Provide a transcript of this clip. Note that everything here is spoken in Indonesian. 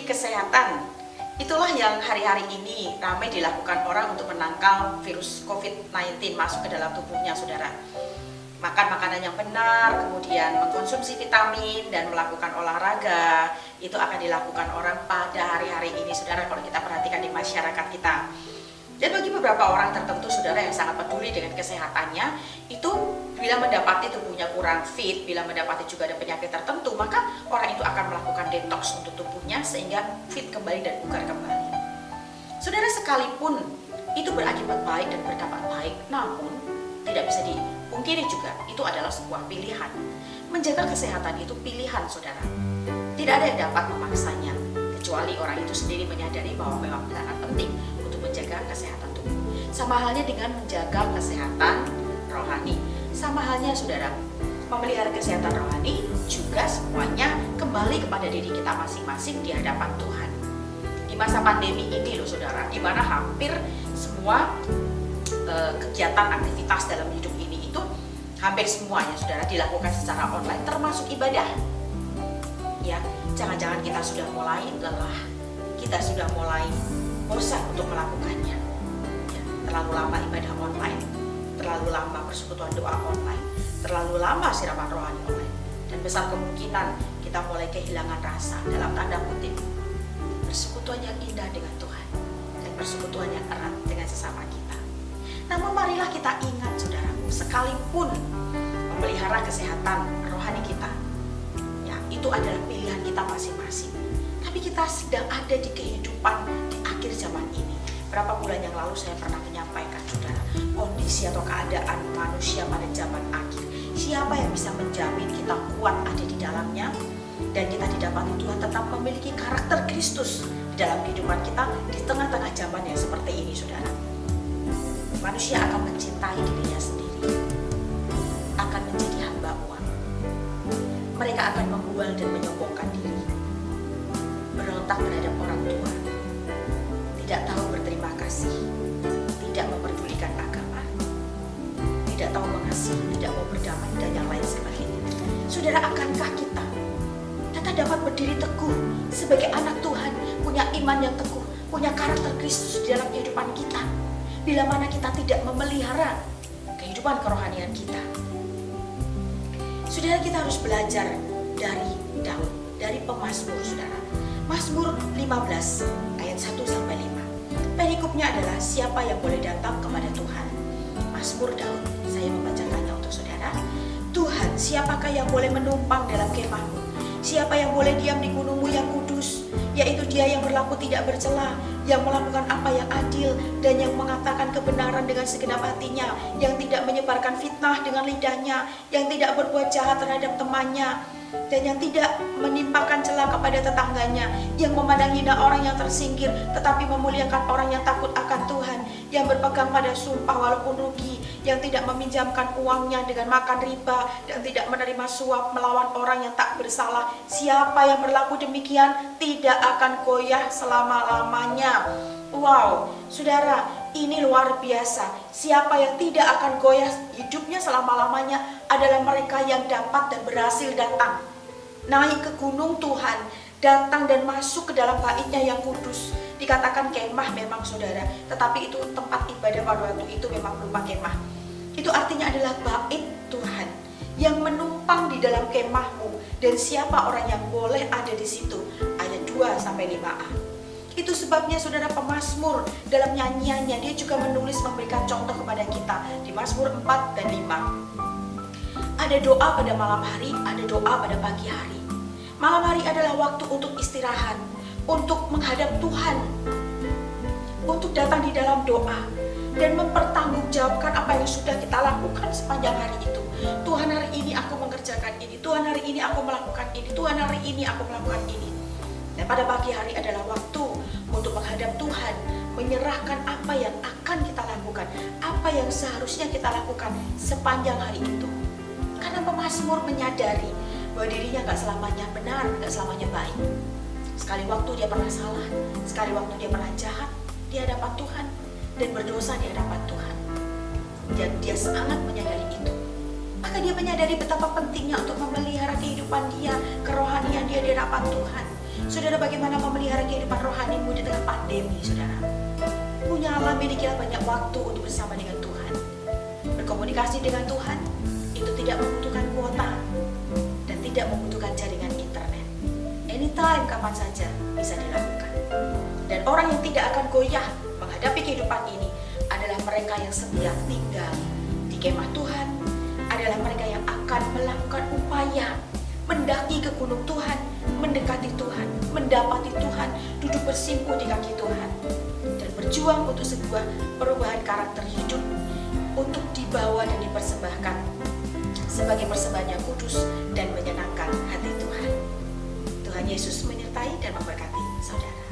demi kesehatan. Itulah yang hari-hari ini ramai dilakukan orang untuk menangkal virus COVID-19 masuk ke dalam tubuhnya, saudara. Makan makanan yang benar, kemudian mengkonsumsi vitamin dan melakukan olahraga, itu akan dilakukan orang pada hari-hari ini, saudara, kalau kita perhatikan di masyarakat kita. Dan bagi beberapa orang tertentu, saudara, yang sangat peduli dengan kesehatannya, itu bila mendapati tubuhnya kurang fit, bila mendapati juga ada penyakit tertentu, maka orang itu akan melakukan detox untuk tubuhnya sehingga fit kembali dan bugar kembali. Saudara, sekalipun itu berakibat baik dan berdampak baik, namun tidak bisa dipungkiri juga itu adalah sebuah pilihan. Menjaga kesehatan itu pilihan, saudara. Tidak ada yang dapat memaksanya, kecuali orang itu sendiri menyadari bahwa memang sangat penting untuk menjaga kesehatan tubuh. Sama halnya dengan menjaga kesehatan rohani. Sama halnya, saudara, memelihara kesehatan rohani juga semuanya kembali kepada diri kita masing-masing di hadapan Tuhan. Di masa pandemi ini loh, saudara, di mana hampir semua kegiatan aktivitas dalam hidup ini itu hampir semuanya, saudara, dilakukan secara online, termasuk ibadah. Ya, jangan-jangan kita sudah mulai lelah, kita sudah mulai bosan untuk melakukannya. Ya, terlalu lama ibadah online, terlalu lama persekutuan doa online, terlalu lama siraman rohani online, dan besar kemungkinan kita mulai kehilangan rasa, dalam tanda kutip, persekutuan yang indah dengan Tuhan dan persekutuan yang erat dengan sesama kita. Namun marilah kita ingat, saudaraku, sekalipun memelihara kesehatan rohani kita, ya, itu adalah pilihan kita masing-masing. Tapi kita sedang ada di kehidupan di akhir zaman ini. Berapa bulan yang lalu saya pernah menyampaikan, saudara, kondisi atau keadaan manusia pada zaman akhir. Siapa yang bisa menjamin kita kuat ada di dalamnya dan kita didapati Tuhan tetap memiliki karakter Kristus di dalam kehidupan kita di tengah-tengah zaman yang seperti ini, saudara. Manusia akan mencintai dirinya sendiri, akan menjadi hamba uang. Mereka akan membual dan menyombongkan diri, berontak terhadap orang tua, tidak tahu berterima kasih, tidak memperdulikan agama, tidak tahu mengasihi, tidak mau berdamai, dan yang lain sebagainya. Saudara, akankah kita dapat berdiri teguh sebagai anak Tuhan, punya iman yang teguh, punya karakter Kristus di dalam kehidupan kita, bila mana kita tidak memelihara kehidupan kerohanian kita? Saudara, kita harus belajar dari Daud, dari pemazmur, saudara. Mazmur 15 ayat 1-5. Perikopnya adalah siapa yang boleh datang kepada Tuhan. Mazmur Daud, saya membacakannya untuk saudara. Tuhan, siapakah yang boleh menumpang dalam kemahmu? Siapa yang boleh diam di gunungmu yang kudus? Yaitu dia yang berlaku tidak bercela, yang melakukan apa yang adil, dan yang mengatakan kebenaran dengan segenap hatinya, yang tidak menyebarkan fitnah dengan lidahnya, yang tidak berbuat jahat terhadap temannya, dan yang tidak menimpakan celah kepada tetangganya, yang memandang hina orang yang tersingkir, tetapi memuliakan orang yang takut akan Tuhan, yang berpegang pada sumpah walaupun rugi, yang tidak meminjamkan uangnya dengan makan riba, dan tidak menerima suap melawan orang yang tak bersalah. Siapa yang berlaku demikian tidak akan goyah selama-lamanya. Wow, saudara, ini luar biasa. Siapa yang tidak akan goyah hidupnya selama-lamanya adalah mereka yang dapat dan berhasil datang, naik ke gunung Tuhan, datang dan masuk ke dalam baitnya yang kudus. Dikatakan kemah memang, saudara, tetapi itu tempat ibadah pada waktu itu memang berupa kemah. Itu artinya adalah bait Tuhan yang menumpang di dalam kemahmu. Dan siapa orang yang boleh ada di situ? Ayat 2-5a. Itu sebabnya, saudara, pemazmur dalam nyanyiannya dia juga menulis memberikan contoh kepada kita di Mazmur 4 dan 5. Ada doa pada malam hari, ada doa pada pagi hari. Malam hari adalah waktu untuk istirahat, untuk menghadap Tuhan, untuk datang di dalam doa dan mempertanggungjawabkan apa yang sudah kita lakukan sepanjang hari itu. Tuhan, hari ini aku mengerjakan ini, Tuhan, hari ini aku melakukan ini, Tuhan, hari ini aku melakukan ini. Dan pada pagi hari adalah waktu untuk menghadap Tuhan, menyerahkan apa yang akan kita lakukan, apa yang seharusnya kita lakukan sepanjang hari itu. Karena pemazmur menyadari bahwa dirinya gak selamanya benar, gak selamanya baik. Sekali waktu dia pernah salah, sekali waktu dia pernah jahat di hadapan Tuhan dan berdosa di hadapan Tuhan. Dan dia sangat menyadari itu. Maka dia menyadari betapa pentingnya untuk memelihara kehidupan dia, kerohanian dia di hadapan Tuhan. Saudara, bagaimana memelihara kehidupan rohanimu di tengah pandemi, saudara? Punyalah, milikilah banyak waktu untuk bersama dengan Tuhan. Berkomunikasi dengan Tuhan itu tidak membutuhkan kuota dan tidak membutuhkan jaringan internet. Anytime, kapan saja bisa dilakukan. Dan orang yang tidak akan goyah menghadapi kehidupan ini adalah mereka yang setia tinggal di kemah Tuhan, adalah mereka yang akan melakukan upaya mendaki ke gunung Tuhan, mendekati Tuhan, mendapati Tuhan, duduk bersimpuh di kaki Tuhan, dan berjuang untuk sebuah perubahan karakter hidup untuk dibawa dan dipersembahkan sebagai persembahan yang kudus dan menyenangkan hati Tuhan. Tuhan Yesus menyertai dan memberkati saudara.